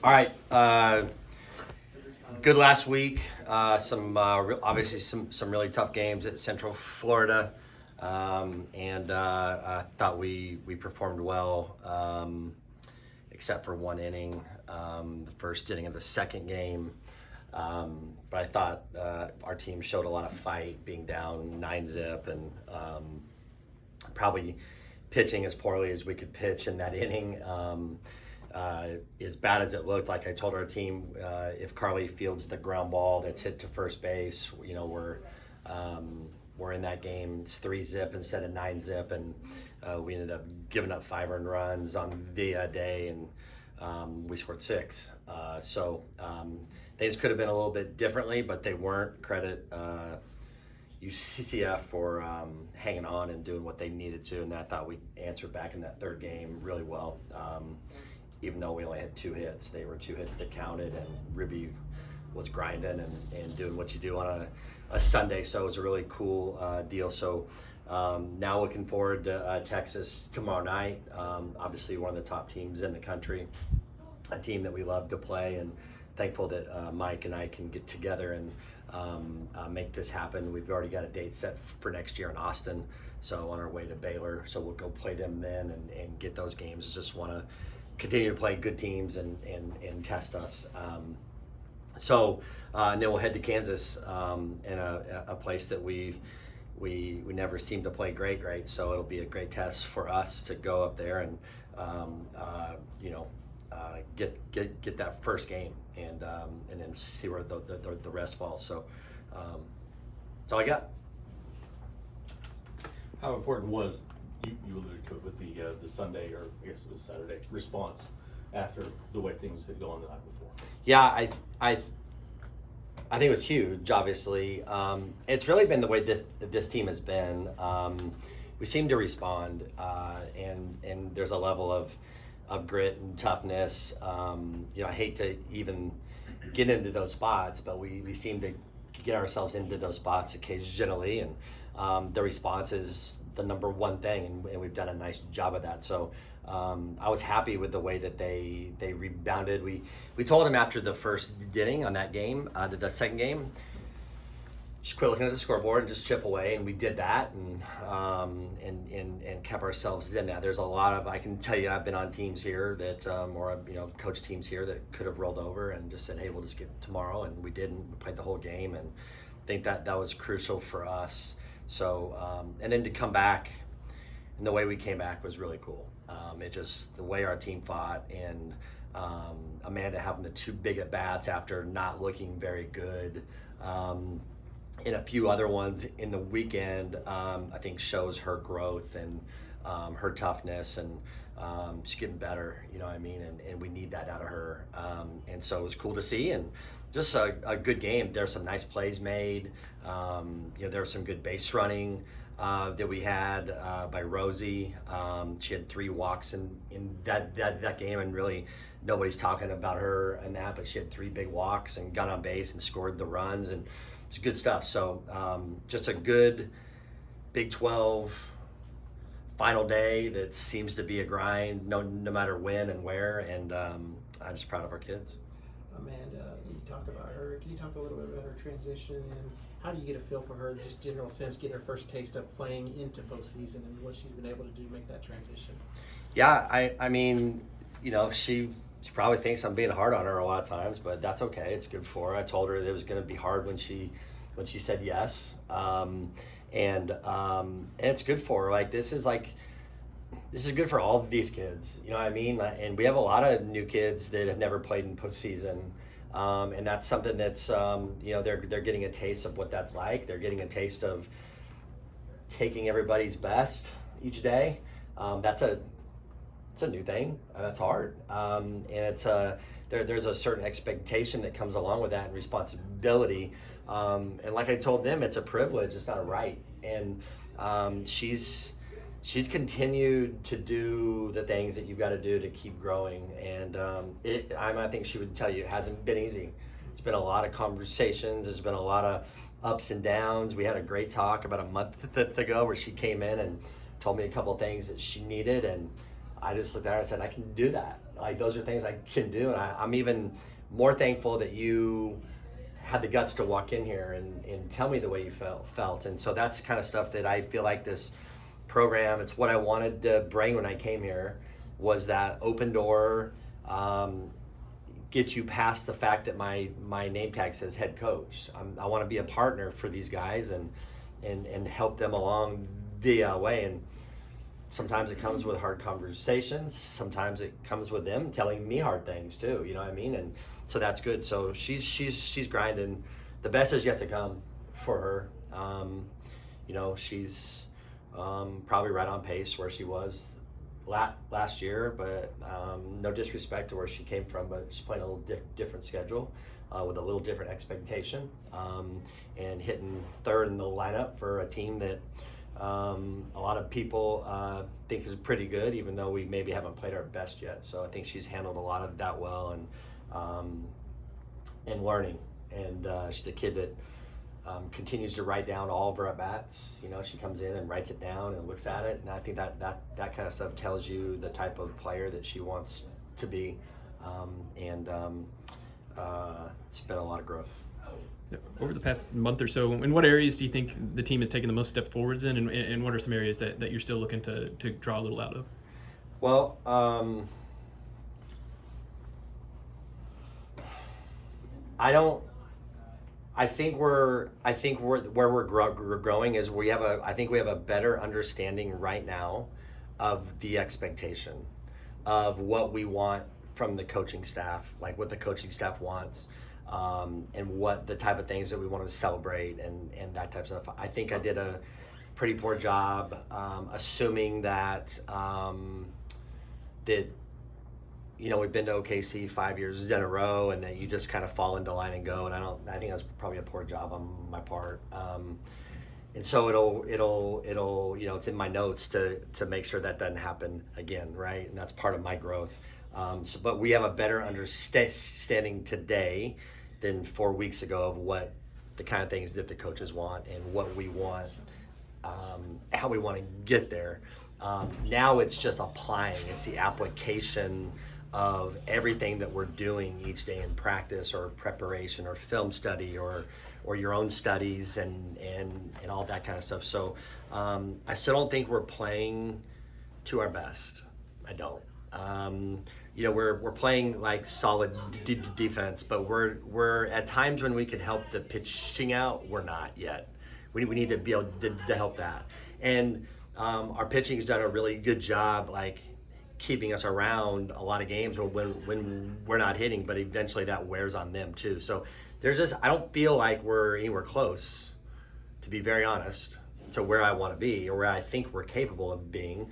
All right. Good last week. Obviously some really tough games at Central Florida, and I thought we performed well, except for one inning, the first inning of the second game. But I thought our team showed a lot of fight, being down 9-zip, and probably pitching as poorly as we could pitch in that inning. As bad as it looked, like I told our team, if Carly fields the ground ball that's hit to first base, we're in that game. It's 3-zip instead of 9-zip, and we ended up giving up 5 earned runs on the day, and we scored 6. Things could have been a little bit differently, but they weren't. Credit UCCF for hanging on and doing what they needed to, and I thought we answered back in that third game really well. Even though we only had 2 hits, they were 2 hits that counted, and Ribby was grinding and doing what you do on a Sunday. So it was a really cool deal. So now looking forward to Texas tomorrow night. Obviously one of the top teams in the country, a team that we love to play, and thankful that Mike and I can get together and make this happen. We've already got a date set for next year in Austin, so on our way to Baylor. So we'll go play them then and get those games. Just want to continue to play good teams and test us. And then we'll head to Kansas, in a place that we never seem to play great. So it'll be a great test for us to go up there and get that first game and then see where the rest falls. So that's all I got. How important was you alluded to it with the Sunday, or I guess it was Saturday, response after the way things had gone the night before? Yeah, I think it was huge. Obviously, it's really been the way this team has been. We seem to respond, and there's a level of grit and toughness. I hate to even get into those spots, but we seem to get ourselves into those spots occasionally, and the response is the number one thing, and we've done a nice job of that. So I was happy with the way that they rebounded. We told them after the first inning on that game, the second game, just quit looking at the scoreboard and just chip away, and we did that, and kept ourselves in that. There's a lot of, I can tell you, I've been on teams here that or coach teams here that could have rolled over and just said, hey, we'll just get tomorrow, and we didn't. We played the whole game, and I think that was crucial for us. So and then to come back, and the way we came back was really cool. It just, the way our team fought, and Amanda having the 2 big at bats after not looking very good, and a few other ones in the weekend, I think shows her growth and her toughness, and she's getting better, you know what I mean? And we need that out of her. And so it was cool to see, and just a good game. There's some nice plays made. There was some good base running that we had by Rosie. She had 3 walks in that game, and really nobody's talking about her and that, but she had 3 big walks and got on base and scored the runs, and it's good stuff. So just a good Big 12 final day that seems to be a grind, no matter when and where, and I'm just proud of our kids. Amanda, you talk about her. Can you talk a little bit about her transition, and how do you get a feel for her, just general sense, getting her first taste of playing into postseason and what she's been able to do to make that transition? Yeah, I mean, she probably thinks I'm being hard on her a lot of times, but that's okay. It's good for her. I told her it was going to be hard when she said yes, and it's good for her. This is good for all of these kids. You know what I mean? And we have a lot of new kids that have never played in postseason, and that's something that's they're getting a taste of what that's like. They're getting a taste of taking everybody's best each day. It's a new thing. That's hard, and it's there's a certain expectation that comes along with that, and responsibility. And like I told them, it's a privilege. It's not a right. And she's continued to do the things that you've got to do to keep growing. And I think she would tell you it hasn't been easy. It's been a lot of conversations. There's been a lot of ups and downs. We had a great talk about a month ago where she came in and told me a couple of things that she needed, and I just looked at her and said, I can do that. Like those are things I can do, and I'm even more thankful that you had the guts to walk in here and tell me the way you felt. And so that's the kind of stuff that I feel like this program, it's what I wanted to bring when I came here, was that open door, get you past the fact that my name tag says head coach. I want to be a partner for these guys and help them along the way. And sometimes it comes with hard conversations. Sometimes it comes with them telling me hard things too. You know what I mean? And so that's good. So she's grinding. The best is yet to come for her. You know, she's probably right on pace where she was last year, but no disrespect to where she came from, but she's playing a little different schedule with a little different expectation, and hitting third in the lineup for a team that a lot of people think is pretty good, even though we maybe haven't played our best yet. So I think she's handled a lot of that well, and learning. And she's a kid that continues to write down all of her at bats. You know, she comes in and writes it down and looks at it, and I think that kind of stuff tells you the type of player that she wants to be, and it's been a lot of growth. Over the past month or so, in what areas do you think the team has taken the most step forwards in, and what are some areas that you're still looking to draw a little out of? Well, I think where we're growing is I think we have a better understanding right now of the expectation of what we want from the coaching staff, like what the coaching staff wants, and what the type of things that we want to celebrate and that type of stuff. I think I did a pretty poor job assuming that that, you know, we've been to OKC 5 years in a row, and that you just kind of fall into line and go. And I think that's probably a poor job on my part. And so it'll, you know, it's in my notes to make sure that doesn't happen again, right? And that's part of my growth. But we have a better understanding today than 4 weeks ago of what the kind of things that the coaches want and what we want, how we want to get there. Now it's just applying. It's the application of everything that we're doing each day in practice or preparation or film study or your own studies and all that kind of stuff. So I still don't think we're playing to our best. I don't. You know, we're playing like solid defense, but we're at times when we could help the pitching out, we're not yet. We need to be able to help that. And our pitching's done a really good job, like keeping us around a lot of games when we're not hitting, but eventually that wears on them too. So there's just, I don't feel like we're anywhere close, to be very honest, to where I want to be or where I think we're capable of being.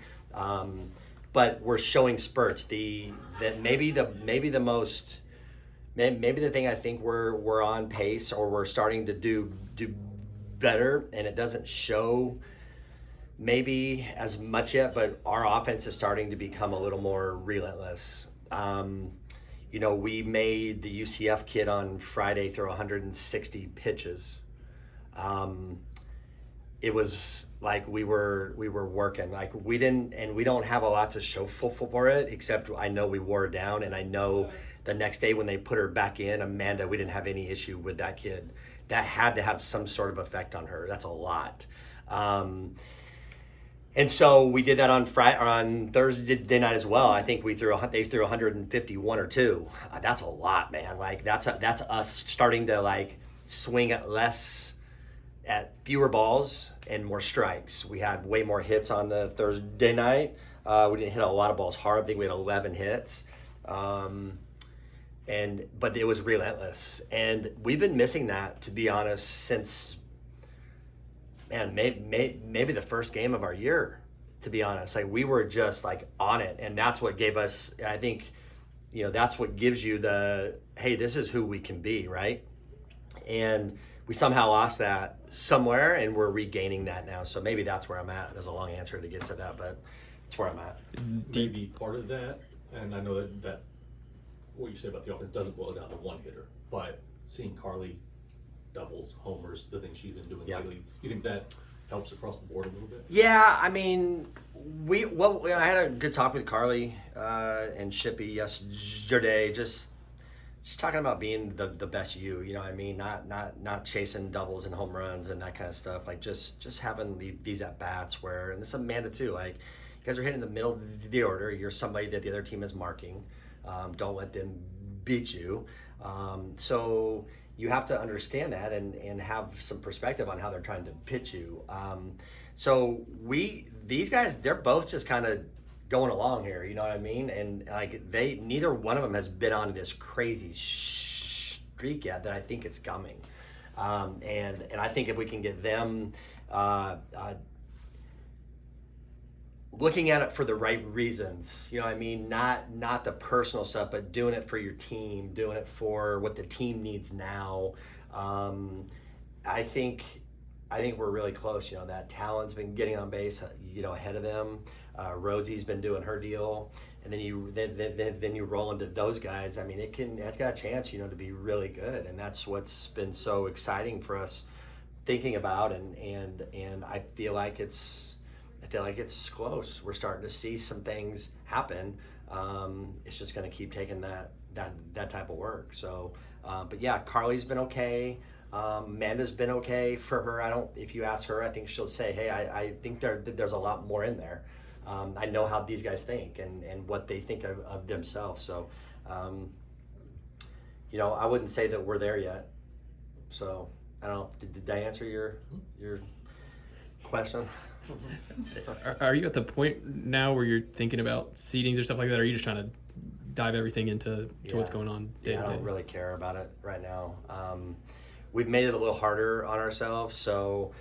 But we're showing spurts. Maybe the thing I think we're on pace or we're starting to do better, and it doesn't show maybe as much yet, but our offense is starting to become a little more relentless. You know, we made the UCF kid on Friday throw 160 pitches. It was like we were working. Like we don't have a lot to show for it, except I know we wore her down, and I know the next day when they put her back in, Amanda, we didn't have any issue with that kid. That had to have some sort of effect on her. That's a lot. And so we did that on Thursday night as well. I think they threw 151 or 2. That's a lot, man. Like that's us starting to like swing at fewer balls and more strikes. We had way more hits on the Thursday night. We didn't hit a lot of balls hard. I think we had 11 hits. But it was relentless. And we've been missing that, to be honest, since maybe the first game of our year, to be honest. Like we were just like on it, and that's what gave us, I think, you know, that's what gives you the, hey, this is who we can be, right? And we somehow lost that somewhere, and we're regaining that now. So maybe that's where I'm at. There's a long answer to get to that, but it's where I'm at. Maybe part of that, and I know that what you say about the offense doesn't boil down to one hitter, but seeing Carly doubles, homers, the things she's been doing lately, you think that helps across the board a little bit? Yeah, I mean, I had a good talk with Carly and Shippy yesterday. Just talking about being the best you. You know what I mean? Not chasing doubles and home runs and that kind of stuff. Like just having these at bats where, and this is Amanda too. Like you guys are hitting the middle of the order. You're somebody that the other team is marking. Don't let them beat you. So you have to understand that and have some perspective on how they're trying to pitch you. So these guys, they're both just kind of going along here, you know what I mean? And like neither one of them has been on this crazy streak yet that I think it's coming. And I think if we can get them looking at it for the right reasons, you know what I mean? Not the personal stuff, but doing it for your team, doing it for what the team needs now. I think we're really close. You know, that Talon's been getting on base, you know, ahead of them. Rosie's been doing her deal, and then you roll into those guys. I mean, it's got a chance, you know, to be really good, and that's what's been so exciting for us thinking about, and I feel like it's close. We're starting to see some things happen. It's just going to keep taking that type of work. So, but yeah, Carly's been okay. Amanda's been okay for her. If you ask her, I think she'll say, hey, I think there's a lot more in there. I know how these guys think and what they think of themselves. So, you know, I wouldn't say that we're there yet. So I don't know. Did I answer your question? Are you at the point now where you're thinking about seedings or stuff like that? Or are you just trying to dive everything into what's going on day to day? I don't really care about it right now. We've made it a little harder on ourselves. So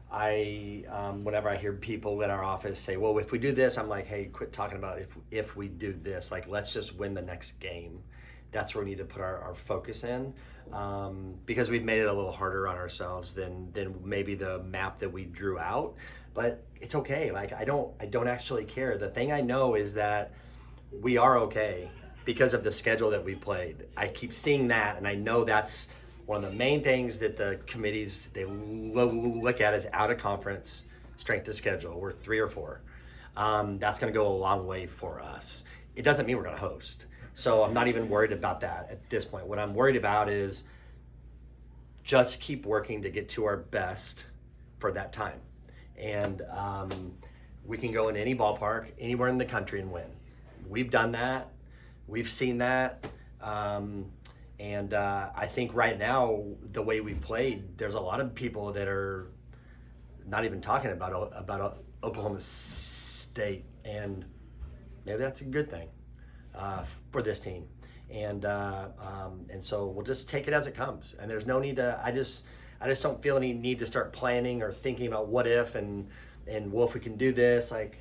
whenever I hear people in our office say, well, if we do this, I'm like, hey, quit talking about if we do this. Like, let's just win the next game. That's where we need to put our focus in, because we've made it a little harder on ourselves than maybe the map that we drew out. But it's okay. Like, I don't actually care. The thing I know is that we are okay because of the schedule that we played. I keep seeing that, and I know that's one of the main things that the committees, they look at is out of conference strength of schedule. We're 3 or 4. That's going to go a long way for us. It doesn't mean we're going to host. So I'm not even worried about that at this point. What I'm worried about is just keep working to get to our best for that time. And we can go in any ballpark, anywhere in the country and win. We've done that. We've seen that. And I think right now, the way we played, there's a lot of people that are not even talking about Oklahoma State, and maybe that's a good thing for this team. And so we'll just take it as it comes. And there's no need to. I just don't feel any need to start planning or thinking about what if and well, if we can do this. Like,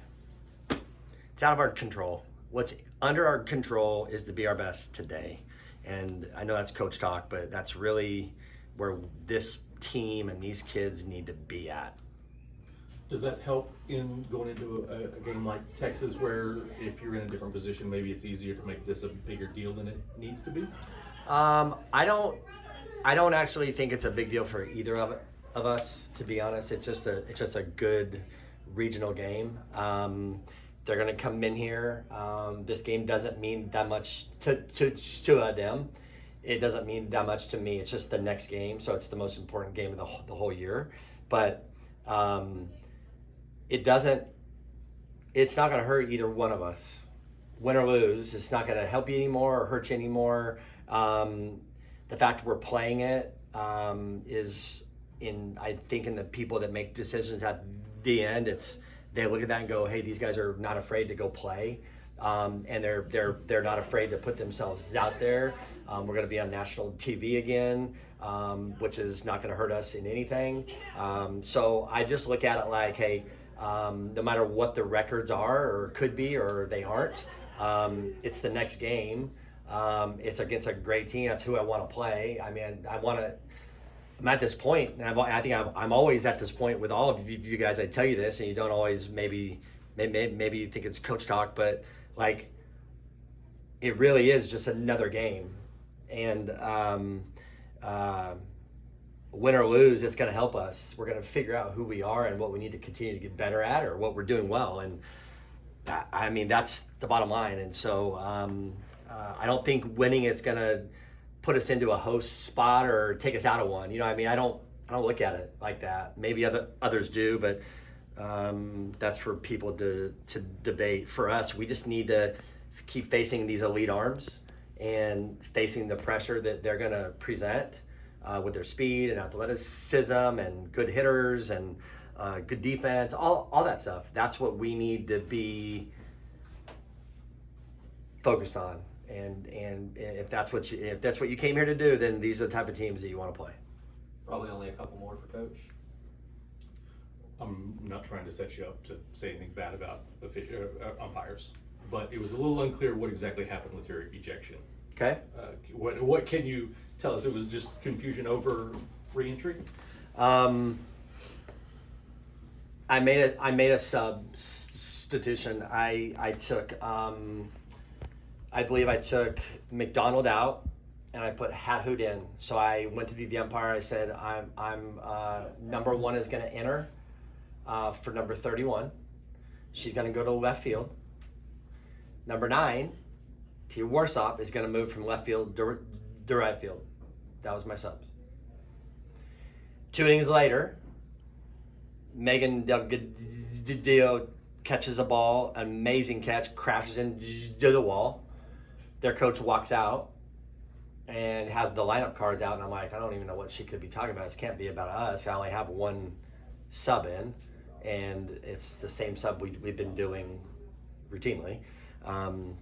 it's out of our control. What's under our control is to be our best today. And I know that's coach talk, but that's really where this team and these kids need to be at. Does that help in going into a game like Texas, where if you're in a different position, maybe it's easier to make this a bigger deal than it needs to be? I don't actually think it's a big deal for either of us, to be honest. It's just a good regional game. They're going to come in here. This game doesn't mean that much to them. It doesn't mean that much to me. It's just the next game, so it's the most important game of the whole year. But it's not going to hurt either one of us, win or lose. It's not going to help you anymore or hurt you anymore. The fact we're playing it is I think in the people that make decisions at the end, they look at that and go, hey, these guys are not afraid to go play. And they're not afraid to put themselves out there. We're going to be on national TV again, which is not going to hurt us in anything. So I just look at it like, hey, no matter what the records are or could be or they aren't, it's the next game. It's against a great team. That's who I want to play. I mean, I'm at this point, and I think I'm always at this point with all of you guys. I tell you this, and you don't always maybe you think it's coach talk, but like, it really is just another game. And win or lose, it's going to help us. We're going to figure out who we are and what we need to continue to get better at, or what we're doing well. And I mean, that's the bottom line. And so I don't think winning it's going to put us into a host spot or take us out of one. You know, I mean, I don't look at it like that. Maybe others do, but that's for people to debate. For us, we just need to keep facing these elite arms and facing the pressure that they're going to present with their speed and athleticism and good hitters and good defense, all that stuff. That's what we need to be focused on. And if that's what you came here to do, then these are the type of teams that you want to play. Probably only a couple more for Coach. I'm not trying to set you up to say anything bad about umpires, but it was a little unclear what exactly happened with your ejection. Okay. What can you tell us? It was just confusion over re-entry? I made a substitution. I took I believe I took McDonald out and I put Hathoot in. So I went to the umpire. I said, I'm number 1 is going to enter for number 31. She's going to go to left field. Number 9, Tia Warsop, is going to move from left field to right field. That was my subs. 2 innings later, Megan Delgadillo catches a ball, an amazing catch, crashes into the wall. Their coach walks out and has the lineup cards out, and I'm like, I don't even know what she could be talking about. This can't be about us. I only have 1 sub in, and it's the same sub we've been doing routinely.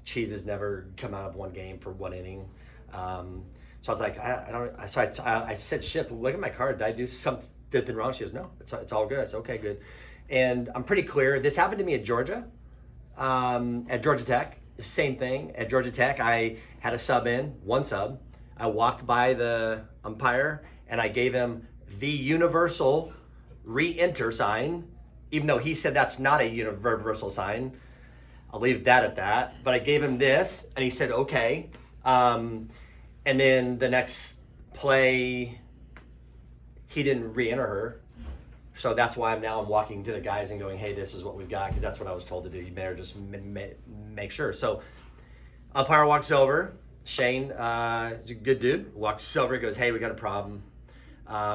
Cheese has never come out of 1 game for 1 inning. So I was like, I said, Ship, look at my card. Did I do something wrong? She goes, no, it's all good. I said, okay, good. And I'm pretty clear. This happened to me at Georgia, at Georgia Tech. The same thing. At Georgia Tech, I had a sub in, 1 sub. I walked by the umpire and I gave him the universal re-enter sign, even though he said that's not a universal sign. I'll leave that at that. But I gave him this and he said, okay. And then the next play, he didn't re-enter her. So that's why I'm walking to the guys and going, hey, this is what we've got, because that's what I was told to do. You better just make sure. So umpire walks over. Shane is a good dude. Walks over, goes, hey, we got a problem.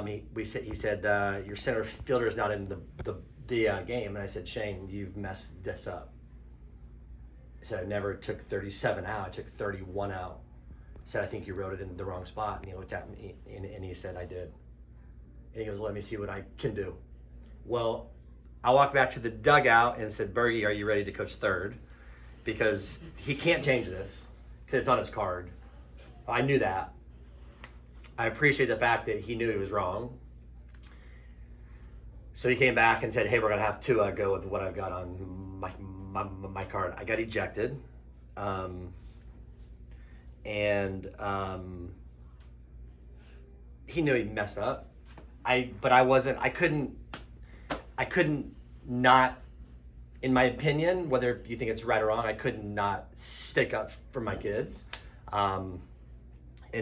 He said, your center fielder is not in the game. And I said, Shane, you've messed this up. I said, I never took 37 out. I took 31 out. I said, I think you wrote it in the wrong spot. And he looked at me and he said, I did. And he goes, let me see what I can do. Well, I walked back to the dugout and said, Bergie, are you ready to coach third? Because he can't change this because it's on his card. I knew that. I appreciate the fact that he knew he was wrong. So he came back and said, hey, we're going to have to go with what I've got on my card. I got ejected. He knew he messed up. I couldn't not, in my opinion, whether you think it's right or wrong, I could not stick up for my kids. And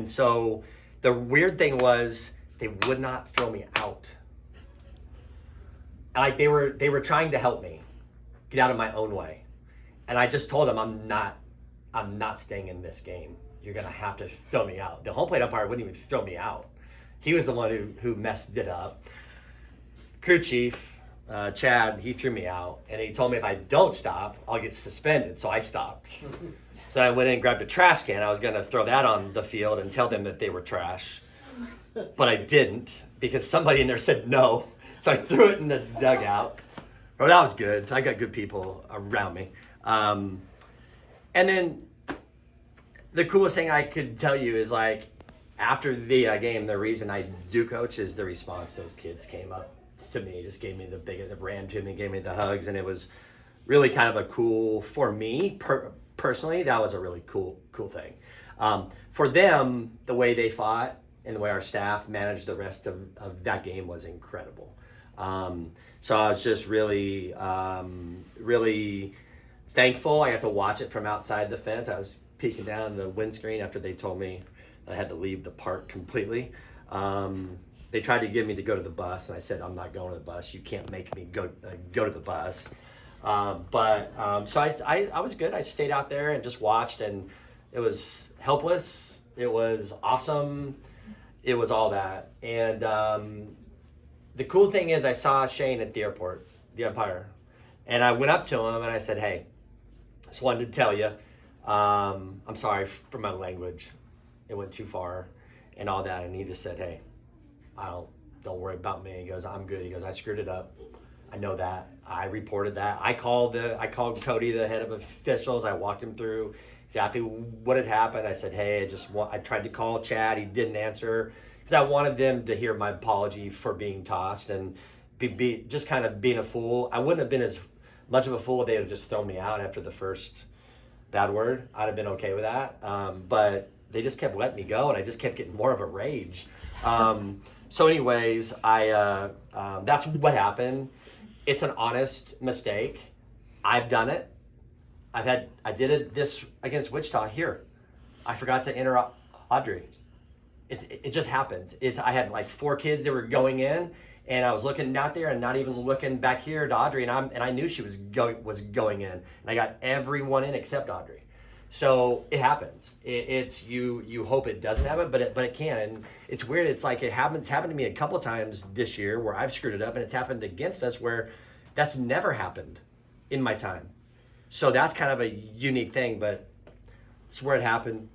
so the weird thing was they would not throw me out. Like they were trying to help me get out of my own way. And I just told them I'm not staying in this game. You're gonna have to throw me out. The home plate umpire wouldn't even throw me out. He was the one who messed it up. Crew chief, Chad, he threw me out, and he told me if I don't stop, I'll get suspended. So I stopped. So I went in and grabbed a trash can. I was going to throw that on the field and tell them that they were trash. But I didn't, because somebody in there said no. So I threw it in the dugout. Oh, that was good. So I got good people around me. And then the coolest thing I could tell you is, like, after the game, the reason I do coach is the response. Those kids came up to me, just gave me they ran to me, gave me the hugs, and it was really kind of a cool, for me personally, that was a really cool thing. For them, the way they fought and the way our staff managed the rest of that game was incredible. So I was just really thankful. I got to watch it from outside the fence. I was peeking down the windscreen after they told me I had to leave the park completely. they tried to get me to go to the bus, and I said, I'm not going to the bus. You can't make me go to the bus. So I was good. I stayed out there and just watched, and it was helpless. It was awesome. It was all that. And the cool thing is I saw Shane at the airport, the umpire, and I went up to him and I said, hey, just wanted to tell you, I'm sorry for my language. It went too far and all that. And he just said, hey, don't worry about me. He goes, I'm good. He goes, I screwed it up. I know that. I reported that. I called Cody, the head of officials. I walked him through exactly what had happened. I said, hey, I tried to call Chad. He didn't answer because I wanted them to hear my apology for being tossed and be just kind of being a fool. I wouldn't have been as much of a fool if they had just thrown me out after the first bad word. I'd have been okay with that. But they just kept letting me go, and I just kept getting more of a rage. So anyways, that's what happened. It's an honest mistake. I've done it. I did it this against Wichita here. I forgot to enter Audrey. It just happens. I had like 4 kids that were going in, and I was looking out there and not even looking back here to Audrey, and I knew she was going in, and I got everyone in except Audrey. So it happens. It's you hope it doesn't happen, but it can. And it's weird. It's like happened to me a couple times this year where I've screwed it up, and it's happened against us where that's never happened in my time. So that's kind of a unique thing, but it's where it happened.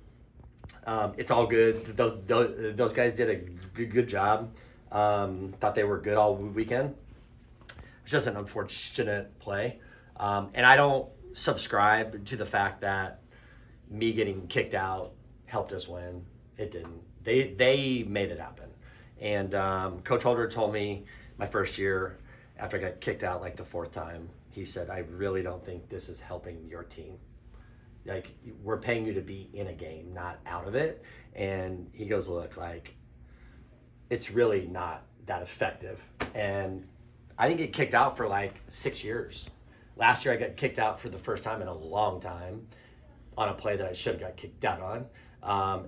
It's all good. Those guys did a good job. Thought they were good all weekend. It's just an unfortunate play, and I don't subscribe to the fact that me getting kicked out helped us win. It didn't. They made it happen. And Coach Holder told me my first year after I got kicked out like the 4th time, he said, I really don't think this is helping your team. Like, we're paying you to be in a game, not out of it. And he goes, look, like, it's really not that effective. And I didn't get kicked out for like 6 years. Last year I got kicked out for the first time in a long time on a play that I should have got kicked out on.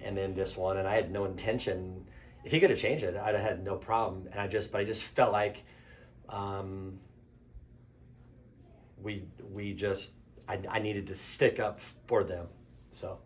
And then this one, and I had no intention. If he could have changed it, I'd have had no problem. And I just felt like I needed to stick up for them. So